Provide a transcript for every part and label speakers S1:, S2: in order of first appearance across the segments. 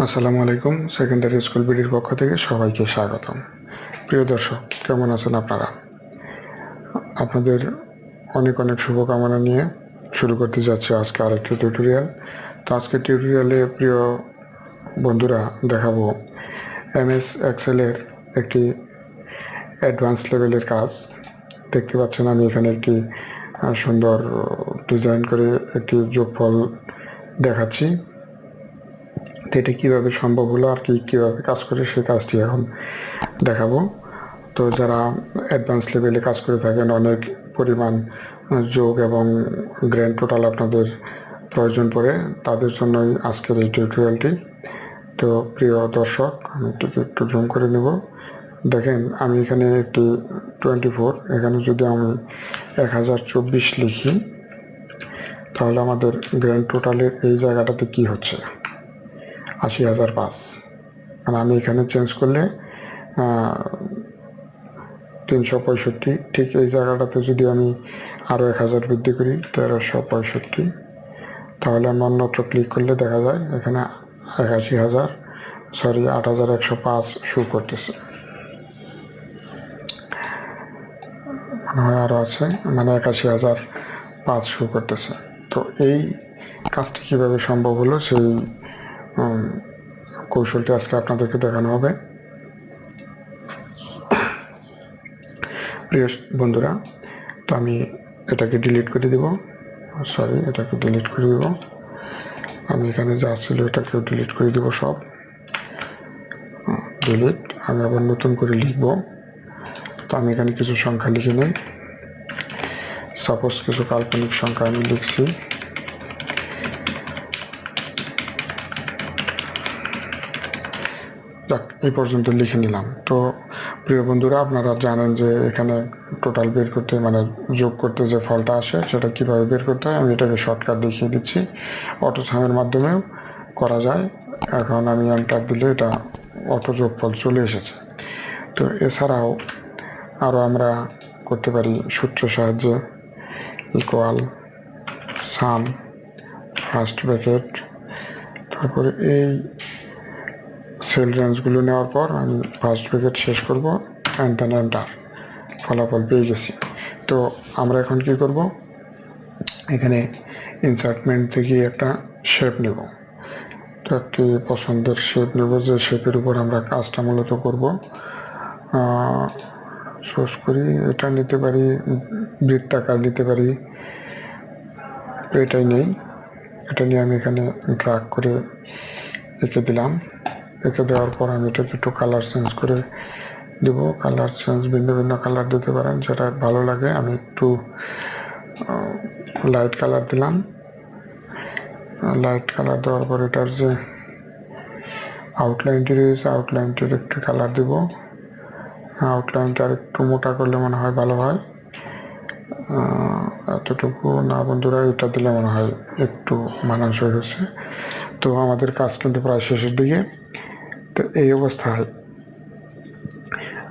S1: আসসালামু আলাইকুম। Secondary school বিডির পক্ষ থেকে সবাইকে স্বাগতম। প্রিয় দর্শক, কেমন আছেন আপনারা? আপনাদের অনেক অনেক শুভকামনা নিয়ে শুরু করতে যাচ্ছে আজকে আরেকটি টিউটোরিয়াল। তো আজকে টিউটোরিয়ালে প্রিয় বন্ধুরা দেখাবো MS এক্সেলের একটি অ্যাডভান্স লেভেলের কাজ। দেখতে পাচ্ছেন আমি এখানে একটি সুন্দর ডিজাইন করে একটি যোগফল দেখাচ্ছি। তো এটা কীভাবে সম্ভব হলো আর কীভাবে কাজ করে সেই কাজটি এখন দেখাবো। তো যারা অ্যাডভান্স লেভেলে কাজ করে থাকেন, অনেক পরিমাণ যোগ এবং গ্র্যান্ড টোটাল আপনাদের প্রয়োজন পড়ে, তাদের জন্যই আজকের এই টিউটোরিয়ালটি। তো প্রিয় দর্শক, আমি এটিকে একটু জুম করে নেব। দেখেন আমি এখানে একটি 24, এখানে যদি আমি 1024 লিখি তাহলে আমাদের গ্র্যান্ড টোটালের এই জায়গাটাতে কি হচ্ছে, 80,005। আর আমি এখানে চেঞ্জ করলে 365, ঠিক এই জায়গাটাতে যদি আমি আরও 1000 বৃদ্ধি করি 1365, তাহলে আমি অন্যত্র ক্লিক করলে দেখা যায় এখানে 81,105 শো করতেছে। মনে হয় আরও আছে, মানে 81,005 শো করতেছে। তো এই কাজটি কীভাবে সম্ভব হলো সেই কৌশলটি আজকে আপনাদেরকে দেখানো হবে। প্রিয় বন্ধুরা, তো আমি এটাকে ডিলিট করে দিব, এটাকে ডিলিট করে দিব। আমি এখানে যা ছিল এটাকেও ডিলিট করে দিব, সব ডিলিট। আমি আবার নতুন করে লিখব। তো আমি এখানে কিছু সংখ্যা লিখে নিই। সাপোজ কিছু কাল্পনিক সংখ্যা আমি লিখছি। যাক, এই পর্যন্ত লিখে নিলাম। তো প্রিয় বন্ধুরা, আপনারা জানেন যে এখানে টোটাল বের করতে, মানে যোগ করতে যে ফলটা আসে সেটা কীভাবে বের করতে হয়, আমি এটাকে শর্টকাট দেখিয়ে দিচ্ছি। অটো সামের মাধ্যমেও করা যায়। এখন আমি এন্টার দিলে এটা অটো যোগফল চলে এসেছে। তো এছাড়াও আরও আমরা করতে পারি সূত্রের সাহায্যে। ইকুয়াল সাম ফার্স্ট ব্র্যাকেট, তারপরে এই সেল রেঞ্জগুলো নেওয়ার পর আমি ফার্স্ট ব্র্যাকেট শেষ করব, অ্যান্ড দেন এন্টার। ফলাফল পেয়ে গেছি। তো আমরা এখন কি করব, এখানে ইনসার্টমেন্ট থেকে একটা শেপ নেব। তো একটি পছন্দের শেপ নেব, যে শেপের উপর আমরা কাজটা মূলত করব। সোর্স করি, এটা নিতে পারি, বৃত্তাকার নিতে পারি, এটাই নেই। এটা নিয়ে আমি এখানে ড্রাগ করে এঁকে দিলাম। এঁকে দেওয়ার পর আমি এটাকে একটু কালার চেঞ্জ করে দেব। কালার চেঞ্জ ভিন্ন ভিন্ন কালার দিতে পারেন, যেটা ভালো লাগে। আমি একটু লাইট কালার দিলাম। লাইট কালার দেওয়ার পর এটার যে আউটলাইনটি রয়েছে, আউটলাইনটির একটু কালার দিব। আউটলাইনটা আর একটু মোটা করলে মনে হয় ভালো হয়। এতটুকু না বন্ধুরা, এটা দিলে মনে হয় একটু মানানসই হয়েছে। তো আমাদের কাজ কিন্তু প্রায় শেষের দিকে। তো এই অবস্থায়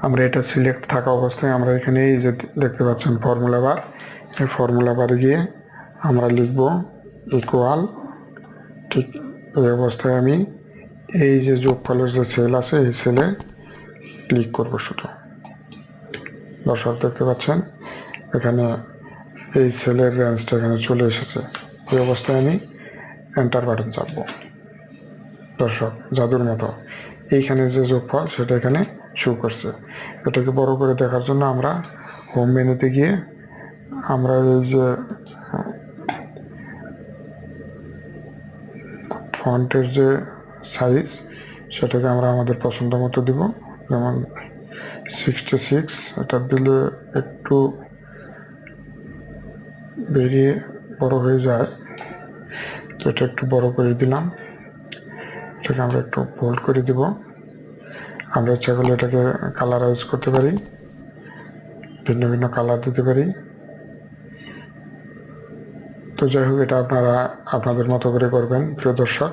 S1: আমরা এটা সিলেক্ট থাকা অবস্থায় আমরা এখানে এই যে দেখতে পাচ্ছেন ফর্মুলা বার, এই ফর্মুলা বারে গিয়ে আমরা লিখব ইকুয়াল। ঠিক এই অবস্থায় আমি এই যে যোগফলের যে সেল আছে এই সেলে ক্লিক করব শুধু। দর্শক দেখতে পাচ্ছেন এখানে এই সেলের রেঞ্জটা এখানে চলে এসেছে। এই অবস্থায় আমি এন্টার বাটন চাপব। দর্শক, জাদুর মতো এইখানে যে যোগফল সেটা এখানে শো করছে। এটাকে বড় করে দেখার জন্য আমরা হোম মেনুতে গিয়ে আমরা এই যে ফন্টের যে সাইজ সেটাকে আমরা আমাদের পছন্দ মতো দিব। যেমন 66, এটা দিলে একটু বেরিয়ে বড় হয়ে যায়, তো এটা একটু বড় করে দিলাম। এটাকে আমরা একটু বোল্ড করে দিব। আমরা ইচ্ছা করলে এটাকে কালারাইজ করতে পারি, ভিন্ন ভিন্ন কালার দিতে পারি। তো যাই হোক, এটা আপনারা আপনাদের মতো করে করবেন প্রিয় দর্শক।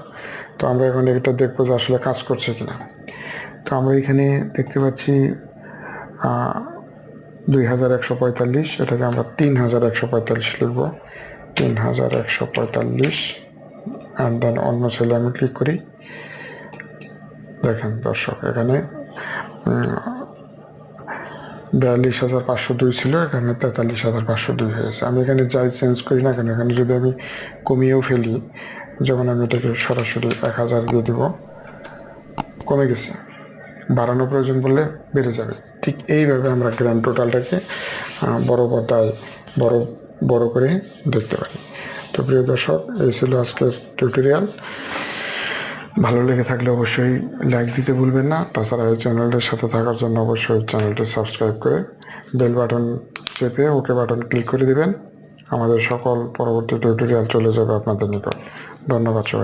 S1: তো আমরা এখন এটা দেখবো যে আসলে কাজ করছে কিনা। তো আমরা এখানে দেখতে পাচ্ছি 2145, এটাকে আমরা 3145 লিখব। 3145, অ্যান্ড দেন অন্য সেলে আমি ক্লিক করি। দেখেন দর্শক, এখানে 42,502 ছিল, এখানে 43,502 হয়েছে। আমি এখানে যাই চেঞ্জ করি না কেন, এখানে যদি আমি কমিয়েও ফেলি, যখন আমি এটাকে সরাসরি 1000 দিয়ে দিব, কমে গেছে। বাড়ানো প্রয়োজন বললে বেড়ে যাবে। ঠিক এইভাবে আমরা গ্র্যান্ড টোটালটাকে বড় পর্দায় বড় করে দেখতে পারি। তো প্রিয় দর্শক, এই ছিল আজকের টিউটোরিয়াল। ভালো লেগে থাকলে অবশ্যই লাইক দিতে ভুলবেন না। তাছাড়া এই চ্যানেলটির সাথে থাকার জন্য অবশ্যই চ্যানেলটি সাবস্ক্রাইব করে বেল বাটন চেপে ওকে বাটন ক্লিক করে দিবেন। আমাদের সকল পরবর্তী টিউটোরিয়াল চলে যাবে আপনাদের নিকট। ধন্যবাদ সবাই।